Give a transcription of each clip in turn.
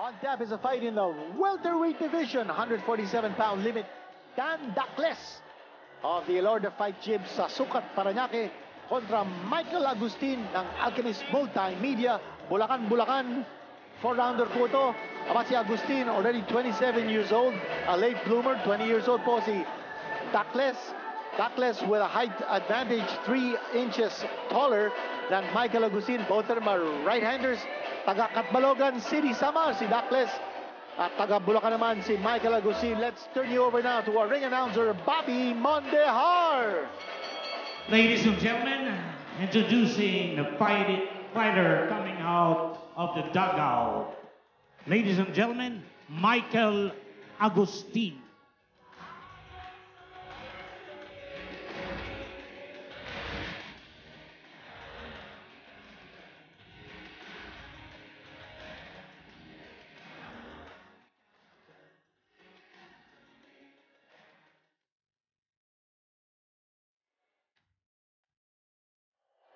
On tap is a fight in the welterweight division, 147-pound limit. Dan Dacles of the Elorda Fight Gym sa Sukat, Parañaque kontra Michael Agustin ng Alchemist Multimedia, Bulacan, Bulacan. 4-rounder po ito. Aba si Agustin, already 27 years old, a late bloomer. 20 years old po si Dacles. Dacles with a height advantage, 3 inches taller than Michael Agustin. Both of them are right-handers. Taga Catbalogan City, Samar, si Dacles. At taga Bulacan naman si Michael Agustin. Let's turn you over now to our ring announcer, Bobby Mondejar. Ladies and gentlemen, introducing the fighter coming out of the dugout. Ladies and gentlemen, Michael Agustin.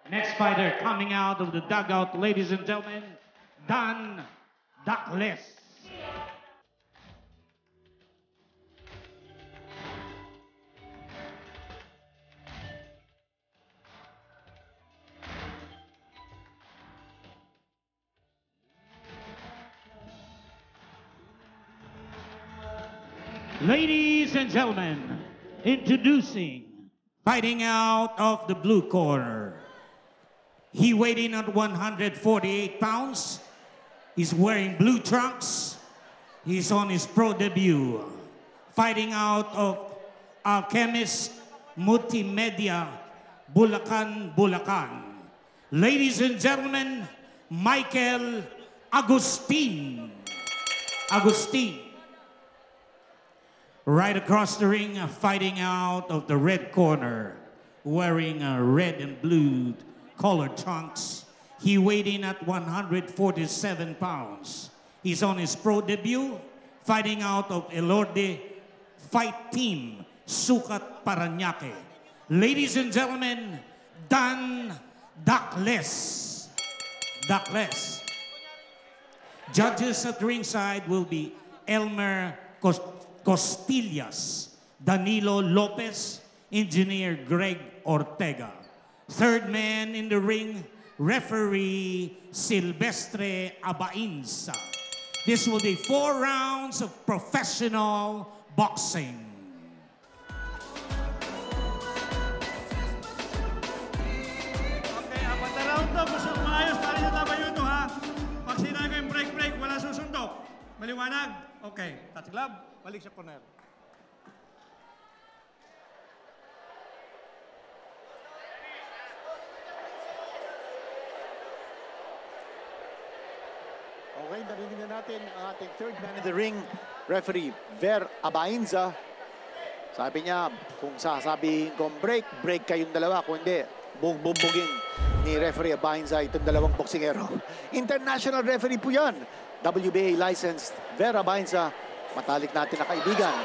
Next fighter coming out of the dugout, ladies and gentlemen, Dan Dacles. Ladies and gentlemen, introducing, fighting out of the blue corner. He weighed in at 148 pounds. He's wearing blue trunks. He's on his pro debut. Fighting out of Alchemist Multimedia, Bulacan, Bulacan. Ladies and gentlemen, Michael Agustin. Agustin. Right across the ring, fighting out of the red corner, wearing red and blue colored trunks. He weighed in at 147 pounds. He's on his pro debut, fighting out of Elorda Fight Team, Sukat, Parañaque. Ladies and gentlemen, Dan Dacles. Dacles. Judges at ringside will be Elmer Costillas, Danilo Lopez, Engineer Greg Ortega. Third man in the ring, referee Silvestre Abainza. This will be 4 rounds of professional boxing. Okay, 4 na round to. Gusto kong maayos, tayo na tama yun, ha? Pag sinabi ko yung break, wala susundok. Maliwanag? Okay. Touch glove, balik sa corner. Okay, narinig na natin ang ating third man in the ring, referee Ver Abainza. Sabi niya, kung sasabihin kong break, break kayong dalawa. Kung hindi, bumbugin ni referee Abainza itong dalawang boksingero. International referee po yan. WBA licensed Ver Abainza. Matalik natin na kaibigan.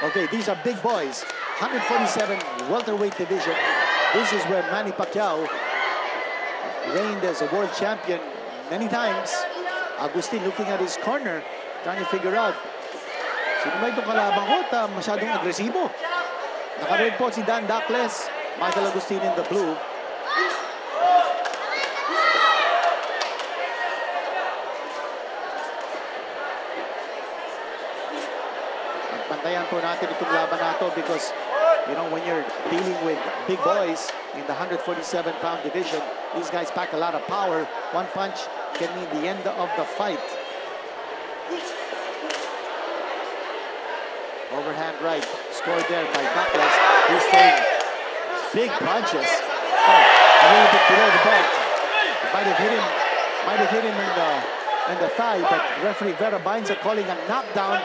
Okay, these are big boys. 147 welterweight division. This is where Manny Pacquiao reigned as a world champion many times. Agustin looking at his corner, trying to figure out sino ba itong kalabang ko at masyadong agresibo. Naka-red po si Dan Dacles, Michael Agustin in the blue. Pantayan po natin itong laban na ito because, you know, when you're dealing with big boys in the 147-pound division, these guys pack a lot of power. One punch can mean the end of the fight. Overhand right, scored there by Dacles. He's throwing big punches. Oh, a little bit below the belt. Might have hit him in the thigh, but referee Ver Abainza calling a knockdown.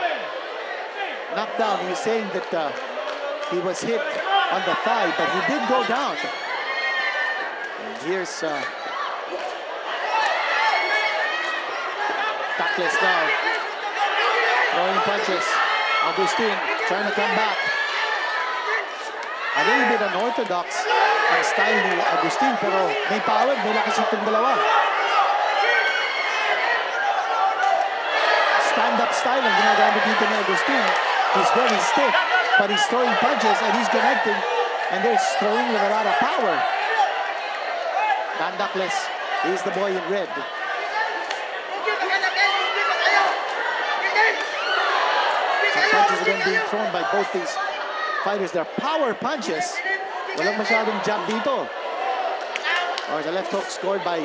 Knockdown. He's saying that he was hit on the thigh, but he did go down. And here's Dacles now, throwing punches. Agustin trying to come back. A little bit unorthodox ang style ni Agustin, pero may power, may lakas itong dalawa. stand-up style ang ginagamit dito ni Agustin. He's very stiff, but he's throwing punches and he's connecting. And they're throwing with a lot of power. Dan Duckless, he's the boy in red. Some punches again being thrown by both these fighters. They're power punches. Walang masyadong jab dito. Or the left hook scored by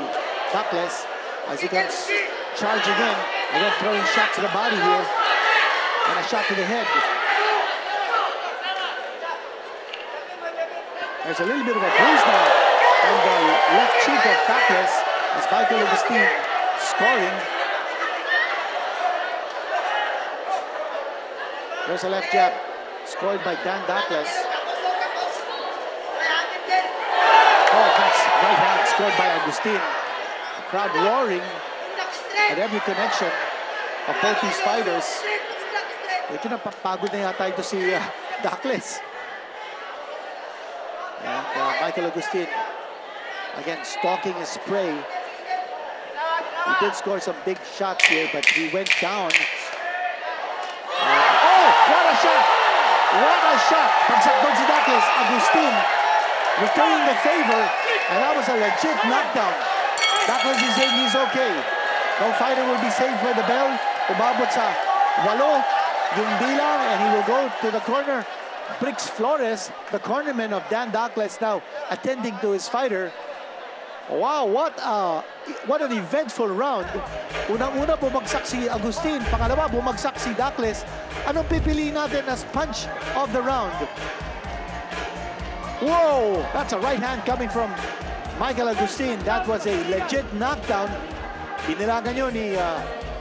Duckless as he comes charging in. Again, throwing shots to the body here. And a shot to the head. There's a little bit of a bruise now on the left cheek of Duckless as Michael Agustin scoring. There's a left jab scored by Dan Duckless. Oh, that's right hand scored by Agustin. The crowd roaring at every connection of both these fighters. Medyo napapagod na yata ito si Duckless. And Michael Agustin, again, stalking his prey. He did score some big shots here, but he went down. Oh, what a shot! What a shot! Pagsak doon si Duckless. Agustin returning the favor, and that was a legit knockdown. Duckless is saying he's okay. No fighter will be saved by the bell. Umabot sa 8 yung bilang, and he will go to the corner. Brix Flores, the cornerman of Dan Duckless, now attending to his fighter. Wow, what an eventful round. Unang-una bumagsak si Agustin, pangalawa bumagsak si Duckless. Anong pipiliin natin as punch of the round? Whoa, that's a right hand coming from Michael Agustin. That was a legit knockdown. Binilangan yun ni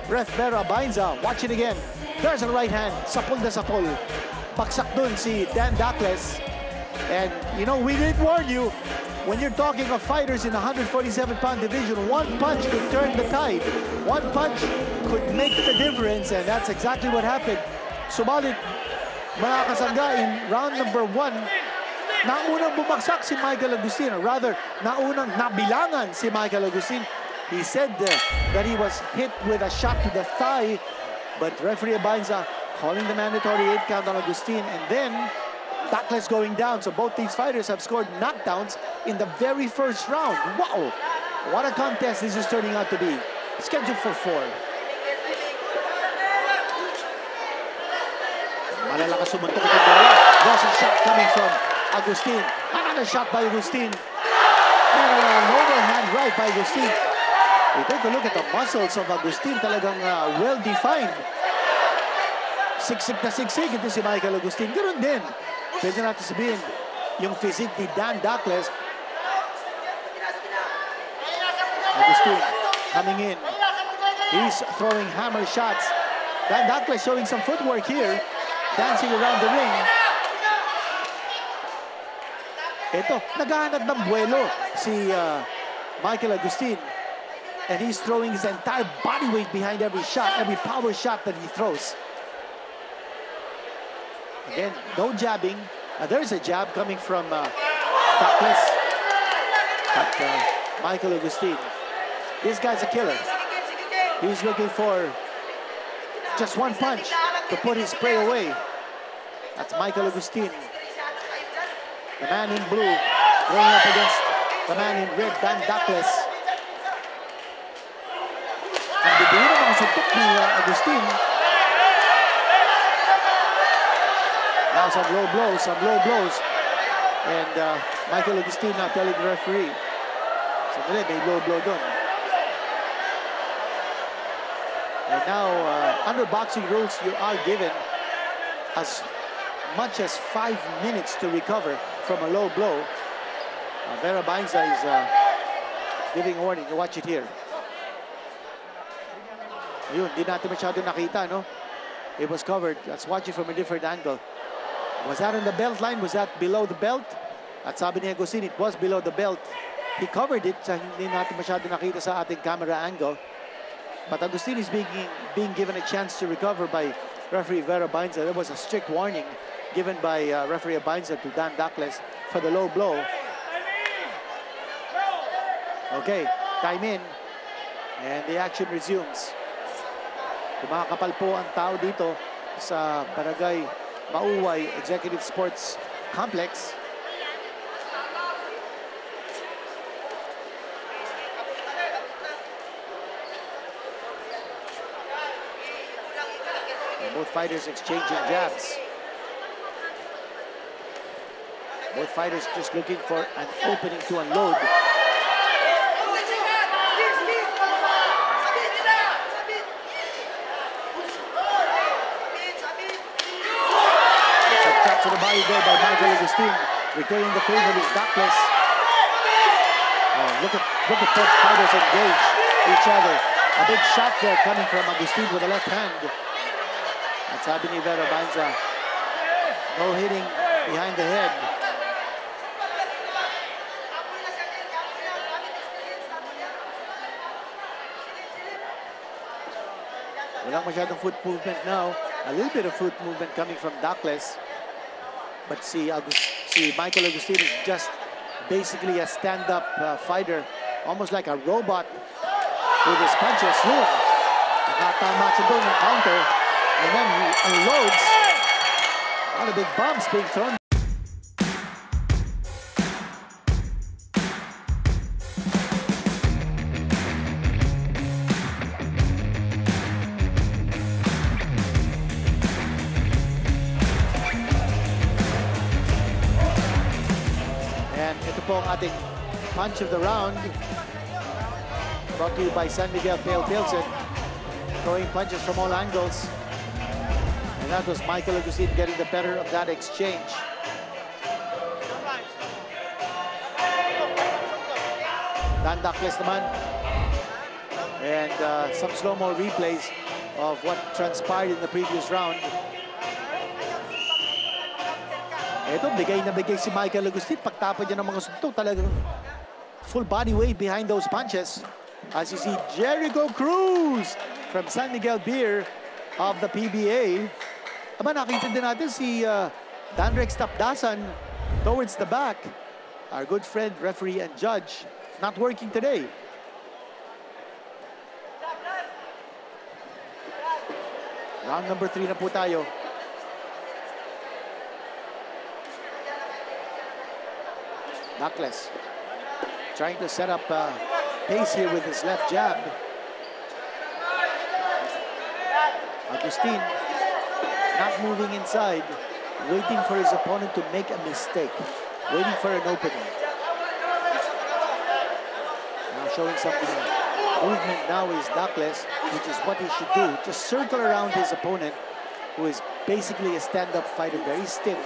Ref Vera Bainza. Watch it again. There's a right hand, sapul na sapul. Baksak dun si Dan Duckless. And, you know, we did warn you, when you're talking of fighters in the 147-pound division, one punch could turn the tide. One punch could make the difference, and that's exactly what happened. Subalit, mga kasangga, in round number 1, naunang bumagsak si Michael Agustin, or rather, naunang nabilangan si Michael Agustin. He said that he was hit with a shot to the thigh, but referee Bainza calling the mandatory 8 count on Agustin, and then Duckless going down. So both these fighters have scored knockdowns in the very first round. Wow! What a contest this is turning out to be. Scheduled for 4. Malalakas sumuntok ito bola. There's a shot coming from Agustin. Another shot by Agustin. And an overhand right by Agustin. We take a look at the muscles of Agustin. Talagang well-defined. Siksik na siksik ito si Michael Agustin. Ganun din. Pwede natin sabihin, yung physique ni Dan Duckless. Agustin coming in. He's throwing hammer shots. Dan Duckless showing some footwork here. Dancing around the ring. Ito, naghahanap ng buwelo si Michael Agustin. And he's throwing his entire body weight behind every shot, every power shot that he throws. Again, no jabbing. There's a jab coming from Duckless. But Michael Agustin, this guy's a killer. He's looking for just one punch to put his prey away. That's Michael Agustin. The man in blue going up against the man in red, Dan Duckless. Ang bibili ng mga suntok ni Agustin. Now some low blows. And Michael Agustin now telling the referee. Sandali, may low blow dun. And now, under boxing rules, you are given as much as 5 minutes to recover from a low blow. Vera Bainza is giving a warning. You watch it here. Ayun, di natin masyado nakita, no? It was covered. Let's watch it from a different angle. Was that on the belt line? Was that below the belt? At sabi ni Agustin, it was below the belt. He covered it, so hindi natin masyado nakita sa ating camera angle. But Agustin is being given a chance to recover by referee Vera Bainza. There was a strict warning given by referee Bainza to Dan Duckless for the low blow. Okay, time in, and the action resumes. Kumakapal po ang tao dito sa Barangay Mauway Executive Sports Complex. And both fighters exchanging jabs. Both fighters just looking for an opening to unload. To the body there by Michael Agustin, returning the favor is Douglas. Oh, look at both fighters engage each other. A big shot there coming from Agustin with the left hand. At sabi ni Vera Baenza, no hitting behind the head. Walang masyadong foot movement now. A little bit of foot movement coming from Douglas. But si Michael Agustin is just basically a stand-up fighter, almost like a robot with his punches. Yun, nakatama siya doon ng counter, and then he unloads. A lot of big bombs being thrown. Po ang ating punch of the round, brought to you by San Miguel Pale Pilsen, throwing punches from all angles, and that was Michael Agustin getting the better of that exchange. Dan Douglas naman, and some slow-mo replays of what transpired in the previous round. Ito, bigay na bigay si Michael Agustin. Pagtapon niya ng mga suntok, talagang full body weight behind those punches. As you see, Jericho Cruz from San Miguel Beer of the PBA. Aba, nakita din natin si Danrex Tapdasan towards the back. Our good friend, referee, and judge, not working today. Round number 3 na po tayo. Douglas trying to set up pace here with his left jab. Agustin not moving inside, waiting for his opponent to make a mistake, waiting for an opening. Now showing some movement now is Douglas, which is what he should do. Just circle around his opponent, who is basically a stand-up fighter, very stiff.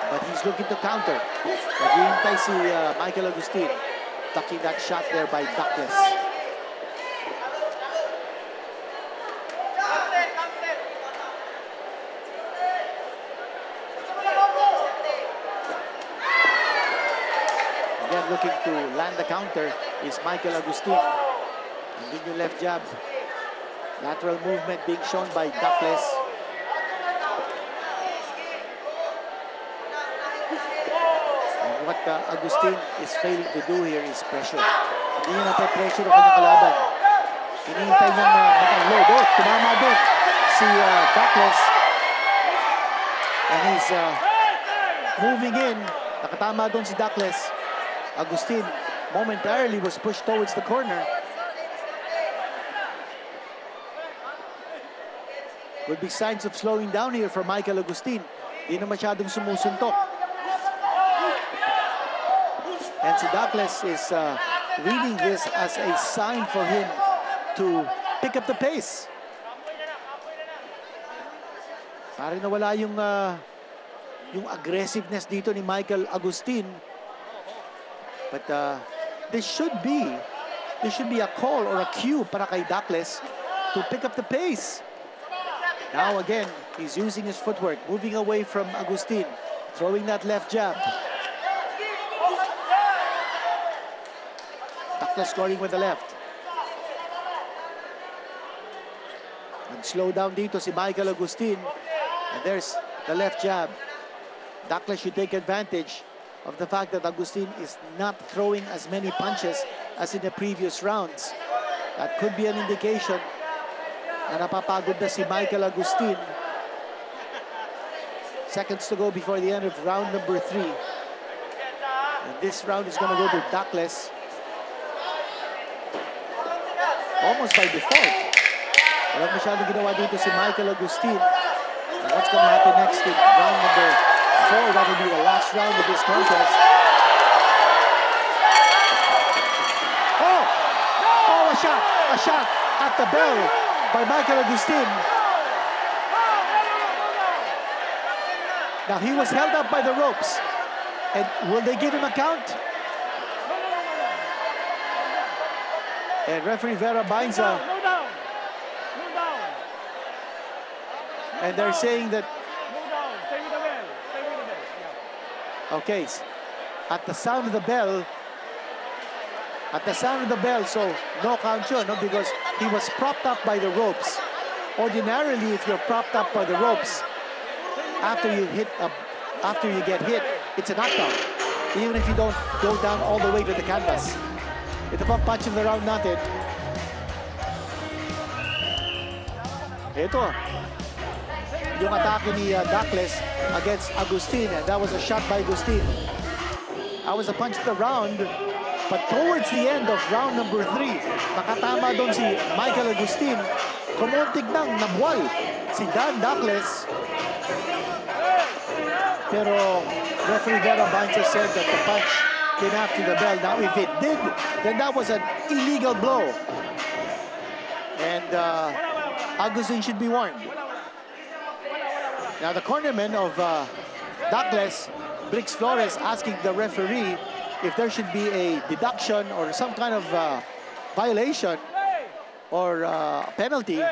But he's looking to counter. Naghihintay si Michael Agustin, tucking that shot there by Douglas. Again, looking to land the counter is Michael Agustin. And then yung left jab. Lateral movement being shown by Douglas. What Agustin is failing to do here is pressure. Hindi niya nape-pressure ang kanyang kalaban. Hinihintay niyang mag-unload. Oh, tumama doon si Douglas. And he's moving in. Nakatama doon si Douglas. Agustin momentarily was pushed towards the corner. Would be signs of slowing down here for Michael Agustin. Hindi na masyadong sumusuntok. And si Douglas is reading this as a sign for him to pick up the pace. Parang nawala yung aggressiveness dito ni Michael Agustin. But this should be a call or a cue para kay Douglas to pick up the pace. Now again, he's using his footwork, moving away from Agustin, throwing that left jab. Douglas scoring with the left. And slow down dito si Michael Agustin. And there's the left jab. Douglas should take advantage of the fact that Agustin is not throwing as many punches as in the previous rounds. That could be an indication na napapagod na si Michael Agustin. Seconds to go before the end of round number 3. And this round is going to go to Dakles. Almost by default. Walang masyadong ginawa dito si Michael Agustin. And what's going to happen next in round number 4? That will be the last round of this contest. Oh, a shot at the bell by Michael Agustin. Now he was held up by the ropes. And will they give him a count? And referee Vera Bainza. And they're saying that. Okay, at the sound of the bell. So no count yun, no? Because he was propped up by the ropes. Ordinarily, if you're propped up by the ropes, after you get hit, it's a knockdown. Even if you don't go down all the way to the canvas. Ito pa punch of the round natin. Ito. Yung atake ni Dakles against Agustin. And that was a shot by Agustin. That was a punch of the round. But towards the end of round number 3, nakatama doon si Michael Agustin. Kumuntik nang nabuwal si Dan Dakles. Pero referee Vera Bainza said that the punch came after the bell. Now, if it did, then that was an illegal blow. And Agustin should be warned. Now, the cornerman of Dakles, Brix Flores, asking the referee if there should be a deduction or some kind of violation or penalty.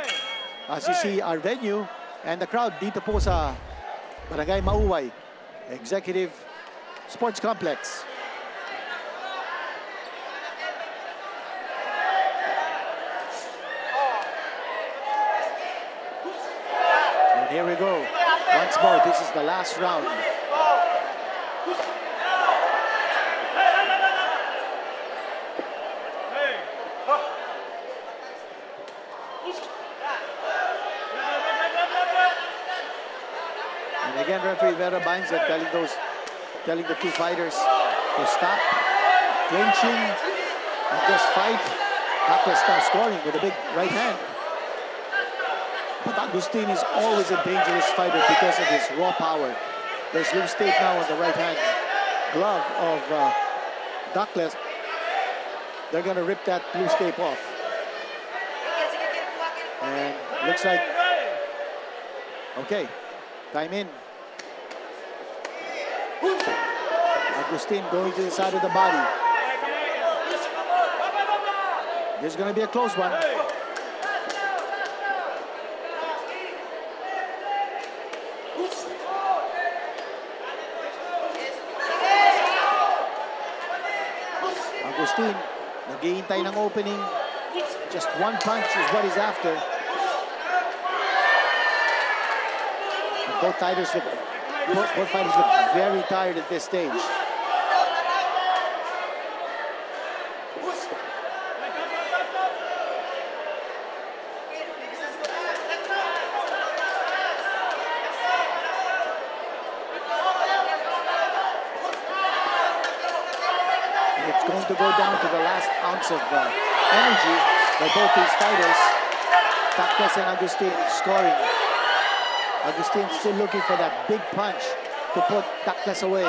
As you see, our venue and the crowd dito po sa Barangay Mauway Executive Sports Complex. And here we go. Once more, this is the last round. And again, referee Vera Bainza telling the two fighters to stop clinching and just fight. Dakles now scoring with a big right hand. But Agustin is always a dangerous fighter because of his raw power. There's loose tape now on the right hand glove of Dakles. They're going to rip that loose tape off. And looks like, okay, time in. Agustin going to the side of the body. This is going to be a close one. Agustin, naghihintay ng opening. Just one punch is what he's after. Both fighters look very tired at this stage. It's going to go down to the last ounce of energy by both these fighters. Dakles and Agustin scoring. Agustin still looking for that big punch to put Dakles away.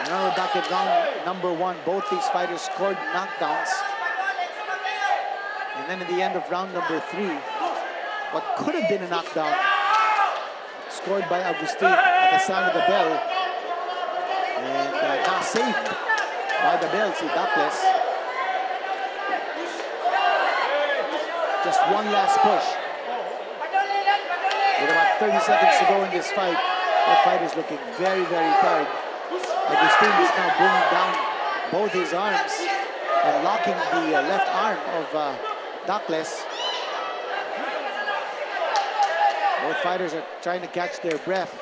Remember back at round number 1, both these fighters scored knockdowns. And then at the end of round number 3, what could have been a knockdown, scored by Agustin at the sound of the bell. And now saved by the bell, see Dakles. Just one last push. With about 30 seconds to go in this fight, that fight is looking very, very tired. Agustin is now bringing down both his arms and locking the left arm of Dakles. Both fighters are trying to catch their breath.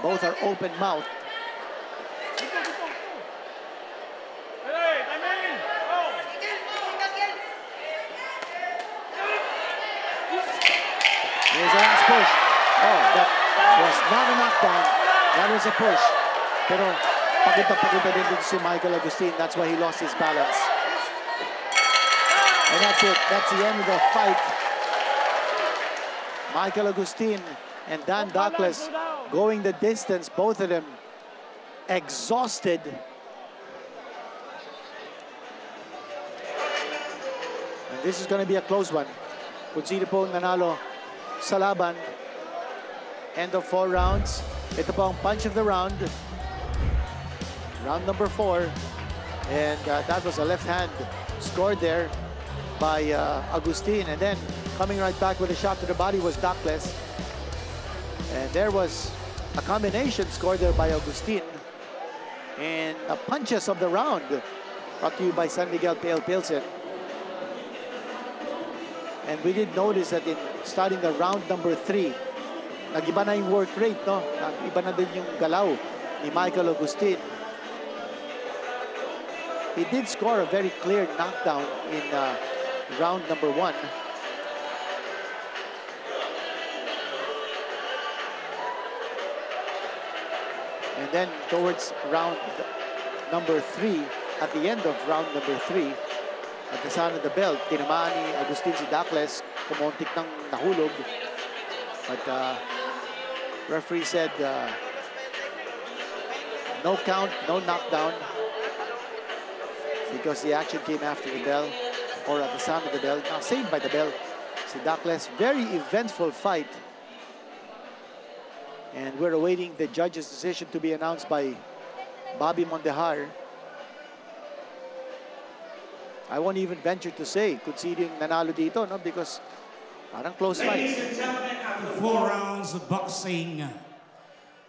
Both are open mouthed. Here's the last push. Oh, that was not a knockdown. That was a push. Pero pagod din dito si Michael Agustin. That's why he lost his balance. And that's it. That's the end of the fight. Michael Agustin and Dan Douglas going the distance. Both of them exhausted. And this is going to be a close one. Kung sino po ang nanalo sa laban. End of 4 rounds. Ito po ang punch of the round. Round number 4. And that was a left hand scored there by Agustin. And then coming right back with a shot to the body was Douglas. And there was a combination scored there by Agustin. And the punches of the round brought to you by San Miguel Pale Pilsen. And we did notice that in starting the round number 3, nag-iba na yung work rate, no? Nag-iba na din yung galaw ni Michael Agustin. He did score a very clear knockdown in round number 1. And then towards round number 3, at the end of round number 3, at the sound of the bell, tinamaan ni Agustin si Douglas, kumontik ng nahulog. But referee said no count, no knockdown, because the action came after the bell, or at the sound of the bell. Now saved by the bell, si Douglas. Very eventful fight. And we're awaiting the judge's decision to be announced by Bobby Mondejar. I won't even venture to say kung sino yung nanalo dito, no? Because parang close fight. Ladies and gentlemen, after 4 rounds of boxing,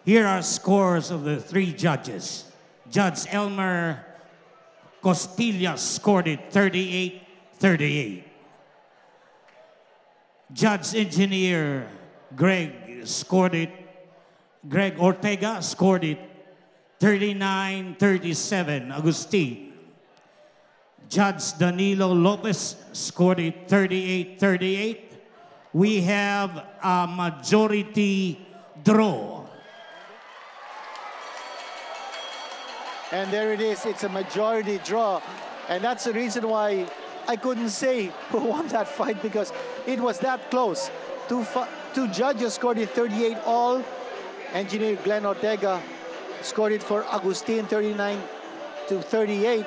here are scores of the 3 judges. Judge Elmer Costillas scored it 38-38. Judge Engineer Greg Ortega scored it 39-37, Agustin. Judge Danilo Lopez scored it 38-38. We have a majority draw. And there it is. It's a majority draw. And that's the reason why I couldn't say who won that fight, because it was that close. Two judges scored it 38 all. Engineer Glenn Ortega scored it for Agustin 39-38.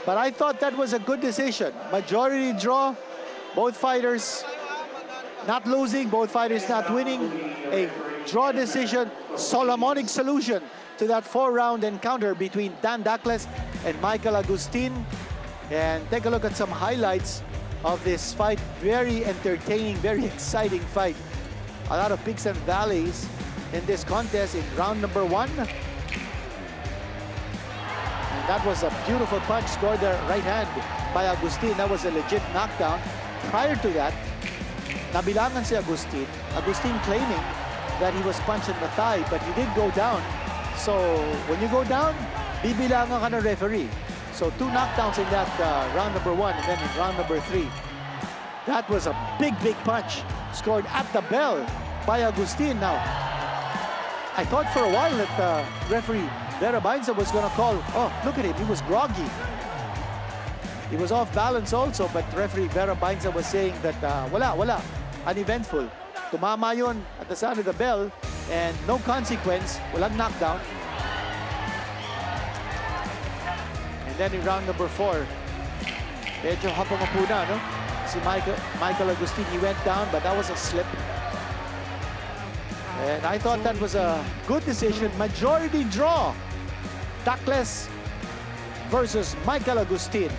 But I thought that was a good decision. Majority draw. Both fighters not losing, both fighters not winning. A draw decision, Solomonic solution to that 4-round encounter between Dan Douglas and Michael Agustin. And take a look at some highlights of this fight. Very entertaining, very exciting fight. A lot of peaks and valleys in this contest in round number 1. And that was a beautiful punch scored there, right hand by Agustin. That was a legit knockdown. Prior to that, nabilangan si Agustin. Agustin claiming that he was punched in the thigh, but he did go down. So when you go down, bibilangan ka ng referee. So 2 knockdowns in that round number 1, and then in round number 3. That was a big punch scored at the bell by Agustin. Now, I thought for a while that referee Vera Bainza was going to call, oh, look at him, he was groggy. He was off balance also, but referee Vera Bainza was saying that wala, uneventful. Tumama yun at the sound of the bell, and no consequence, walang knockdown. And then in round number 4, medyo hapang-hapo na, no? Si Michael Agustin, he went down, but that was a slip. And I thought that was a good decision. Majority draw. Douglas versus Michael Agustin.